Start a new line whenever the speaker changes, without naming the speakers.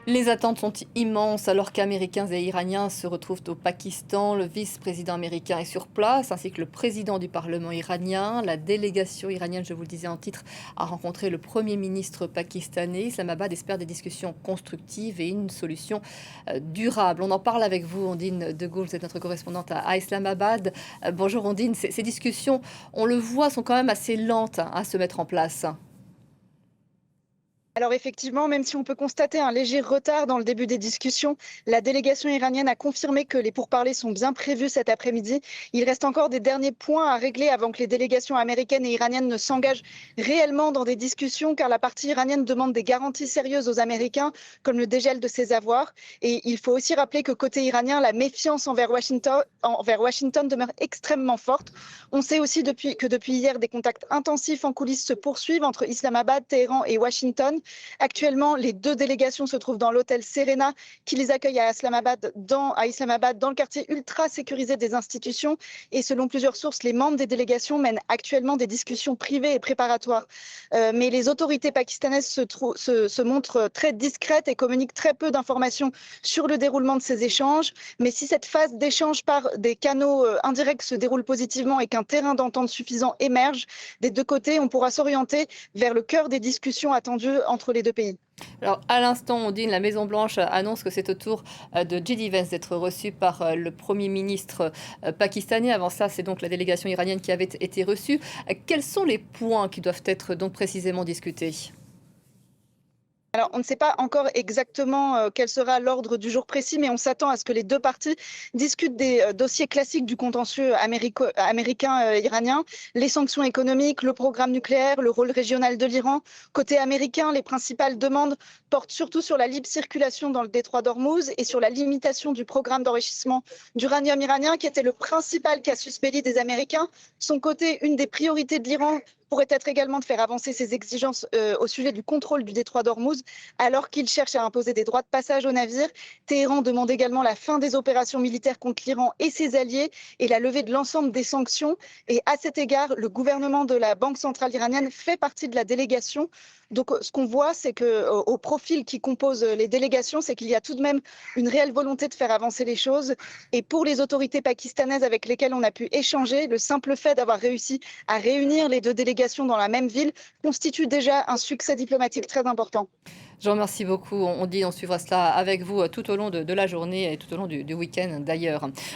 Les attentes sont immenses alors qu'Américains et Iraniens se retrouvent au Pakistan. Le vice-président américain est sur place, ainsi que le président du Parlement iranien. La délégation iranienne, je vous le disais en titre, a rencontré le Premier ministre pakistanais. Islamabad espère des discussions constructives et une solution durable. On en parle avec vous, Ondine De Gaulle, vous êtes notre correspondante à Islamabad. Bonjour Ondine, ces discussions, on le voit, sont quand même assez lentes à se mettre en place.
Alors effectivement, même si on peut constater un léger retard dans le début des discussions, la délégation iranienne a confirmé que les pourparlers sont bien prévus cet après-midi. Il reste encore des derniers points à régler avant que les délégations américaines et iraniennes ne s'engagent réellement dans des discussions, car la partie iranienne demande des garanties sérieuses aux Américains, comme le dégel de ses avoirs. Et il faut aussi rappeler que côté iranien, la méfiance envers Washington demeure extrêmement forte. On sait aussi que depuis hier, des contacts intensifs en coulisses se poursuivent entre Islamabad, Téhéran et Washington. Actuellement, les deux délégations se trouvent dans l'hôtel Serena qui les accueille à Islamabad, dans le quartier ultra sécurisé des institutions. Et selon plusieurs sources, les membres des délégations mènent actuellement des discussions privées et préparatoires. Mais les autorités pakistanaises se montrent très discrètes et communiquent très peu d'informations sur le déroulement de ces échanges. Mais si cette phase d'échange par des canaux indirects se déroule positivement et qu'un terrain d'entente suffisant émerge des deux côtés, on pourra s'orienter vers le cœur des discussions attendues entre les deux pays.
Alors, à l'instant, Ondine, la Maison-Blanche annonce que c'est au tour de J.D. Vance d'être reçu par le Premier ministre pakistanais. Avant ça, c'est donc la délégation iranienne qui avait été reçue. Quels sont les points qui doivent être donc précisément discutés?
Alors, on ne sait pas encore exactement quel sera l'ordre du jour précis, mais on s'attend à ce que les deux parties discutent des dossiers classiques du contentieux américain-iranien, les sanctions économiques, le programme nucléaire, le rôle régional de l'Iran. Côté américain, les principales demandes portent surtout sur la libre circulation dans le détroit d'Ormuz et sur la limitation du programme d'enrichissement d'uranium iranien, qui était le principal casus belli des Américains. De son côté, une des priorités de l'Iran pourrait être également de faire avancer ses exigences au sujet du contrôle du détroit d'Ormuz, alors qu'il cherche à imposer des droits de passage aux navires. Téhéran demande également la fin des opérations militaires contre l'Iran et ses alliés et la levée de l'ensemble des sanctions. Et à cet égard, le gouvernement de la Banque centrale iranienne fait partie de la délégation. Donc, ce qu'on voit, c'est qu'au profil qui compose les délégations, c'est qu'il y a tout de même une réelle volonté de faire avancer les choses. Et pour les autorités pakistanaises avec lesquelles on a pu échanger, le simple fait d'avoir réussi à réunir les deux délégations dans la même ville constitue déjà un succès diplomatique très important.
Je vous remercie beaucoup. On suivra cela avec vous tout au long de la journée et tout au long du week-end d'ailleurs.